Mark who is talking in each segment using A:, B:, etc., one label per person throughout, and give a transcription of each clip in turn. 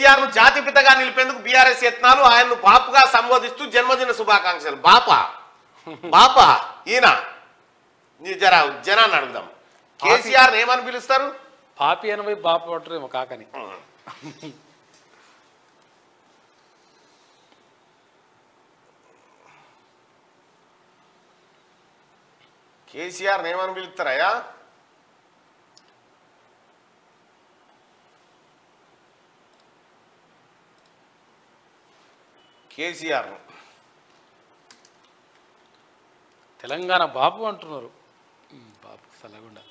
A: కేసీఆర్ ను జాతిపితగా నిలిపేందుకు బీఆర్ఎస్ యత్నాలు, ఆయన్ను బాపుగా సంబోధిస్తూ జన్మదిన శుభాకాంక్షలు. బాపా ఈయన జరా జనాన్ని అడుగుదాం. కేసీఆర్ ఏమని పిలుస్తారు?
B: పాపి అని పోయి బాపు అంటారేమో కాకని.
A: కేసీఆర్ ఏమని పిలుస్తారయ్యా? కేసీఆర్
B: తెలంగాణ బాపు అంటున్నారు. బాపు సలగుండా.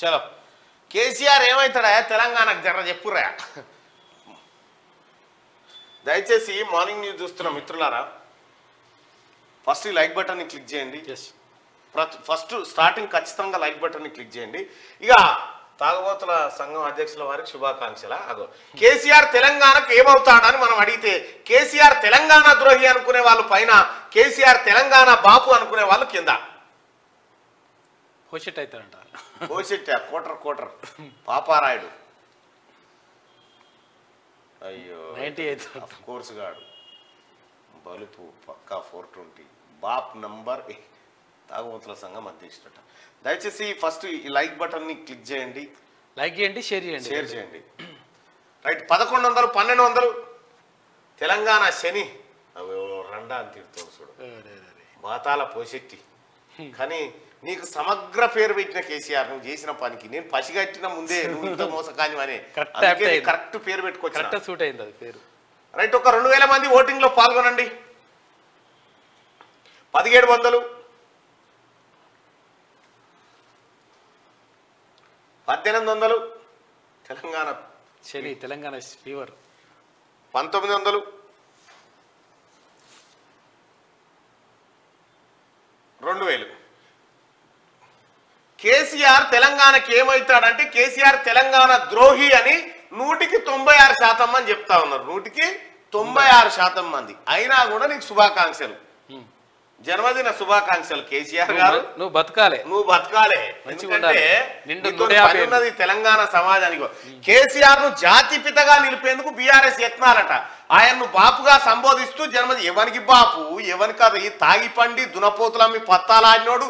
A: చలో కేసీఆర్ ఏమవుతాడా తెలంగాణకు జర చెప్పురా. దయచేసి మార్నింగ్ న్యూస్ చూస్తున్న మిత్రులారా, ఫస్ట్ ఈ లైక్ బటన్ని క్లిక్ చేయండి. ఫస్ట్ స్టార్టింగ్ ఖచ్చితంగా లైక్ బటన్ని క్లిక్ చేయండి. ఇక తాగుబోతుల సంఘం అధ్యక్షుల వారికి శుభాకాంక్షల. అగో కేసీఆర్ తెలంగాణకు ఏమవుతాడని మనం అడిగితే కేసీఆర్ తెలంగాణ ద్రోహి అనుకునే వాళ్ళు పైన, కేసీఆర్ తెలంగాణ బాపు అనుకునే వాళ్ళు కింద.
B: కోషెట్ అవుతాడంట.
A: కోటర్ పాపారాయుడు. అయ్యో
B: 98
A: కోర్సు గాడు బలుపు పక్కా 420 బాప్ నంబర్. తాగుబోతుల సంఘం అధ్యక్షుడట. దయచేసి ఫస్ట్ ఈ లైక్ బటన్ ని క్లిక్ చేయండి,
B: లైక్ చేయండి, షేర్ చేయండి.
A: రైట్. 1100 1200 తెలంగాణ శని రండా అని తిడుతాడు చూడు, బాతాల పోషెట్టి. కానీ నీకు సమగ్ర పేరు పెట్టిన కేసీఆర్, నువ్వు చేసిన పనికి నేను పసిగట్టిన ముందే నువ్వు ఇంత మోసకాని అని కరెక్ట్ పేరు పెట్టుకోవచ్చు.
B: సూట్ అయింది అది పేరు.
A: రైట్. ఒక 2000 మంది ఓటింగ్ లో పాల్గొనండి. 1700 1800 తెలంగాణ
B: శని, తెలంగాణ ఫీవర్.
A: 1900 2000. కేసీఆర్ తెలంగాణకి ఏమవుతాడంటే కేసీఆర్ తెలంగాణ ద్రోహి అని 196% మంది చెప్తా ఉన్నారు. 196% మంది. అయినా కూడా నీకు శుభాకాంక్షలు, జన్మదిన శుభాకాంక్షలు కేసీఆర్ గారు.
B: నువ్వు బతకాలే.
A: ఎందుకంటే ఉన్నది తెలంగాణ సమాజానికి. కేసీఆర్ ను జాతిపితగా నిలిపేందుకు బీఆర్ఎస్ యత్నాలట. ఆయన్ను బాపుగా సంబోధిస్తూ జన్మది. ఎవరికి బాపు ఎవరి కాదు, ఈ తాగిపండి దునపోతులమ్మి పత్తాలాడినోడు,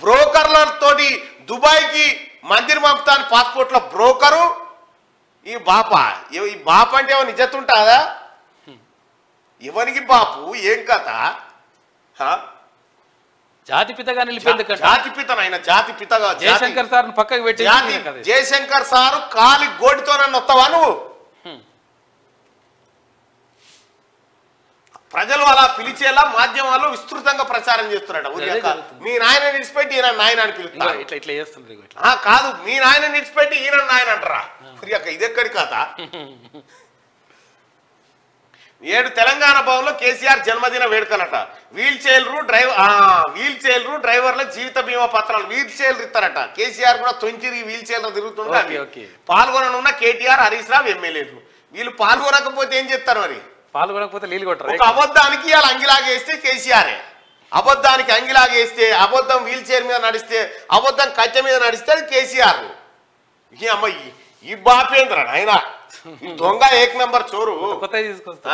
A: బ్రోకర్లతోటి దుబాయ్కి మందిర్ పంపుతాను పాస్పోర్ట్ల బ్రోకరు ఈ బాపా. ఈ బాప అంటే ఏమో నిజతుంటాదా? ఎవరికి బాపు ఏం కథ?
B: జాతిపితగా నిలిపేందుకు
A: జాతిపితనైనా జాతిపితగా
B: జయశంకర్ సార్ పక్కకు పెట్టి
A: జయశంకర్ సారు కాలి గోటితో నన్ను వస్తావా నువ్వు? ప్రజలు అలా పిలిచేలా మాధ్యమాలు విస్తృతంగా ప్రచారం చేస్తున్నాడు. మీ నాయన నిడిచిపెట్టి ఈయన నాయన అని పిలుస్తారు.
B: ఇట్లా చేస్తుంది
A: కాదు, మీ నాయన నిడిచిపెట్టి ఈయన నాయన అంటారా? ఇదెక్కడి కథ? 7 తెలంగాణ భవన్లో కేసీఆర్ జన్మదిన వేడుకలట. వీల్ చైర్లు డ్రైవర్ల జీవిత బీమా పత్రాలు వీల్ చైర్లు ఇస్తారట. కేసీఆర్ కూడా తొంచిరి వీల్ చైర్లు తిరుగుతుంటే పాల్గొననున్న కేటీఆర్, హరీష్ రావు ఎమ్మెల్యేలు. వీళ్ళు పాల్గొనకపోతే ఏం చెప్తారు? మరి
B: పాల్గొనకపోతే నీళ్ళు కొట్టరు.
A: ఒక అబద్ధానికి అలా అంగిలాగేస్తే కేసీఆరే, అబద్ధానికి అంగిలాగేస్తే, అబద్ధం వీల్ చైర్ మీద నడిస్తే, అబద్ధం కట్టె మీద నడిస్తే అది కేసీఆర్. అమ్మాయి ఈ బాపేంద్ర ఆయన దొంగ 1 నంబర్ చోరు.
B: కొత్తగా తీసుకొస్తా.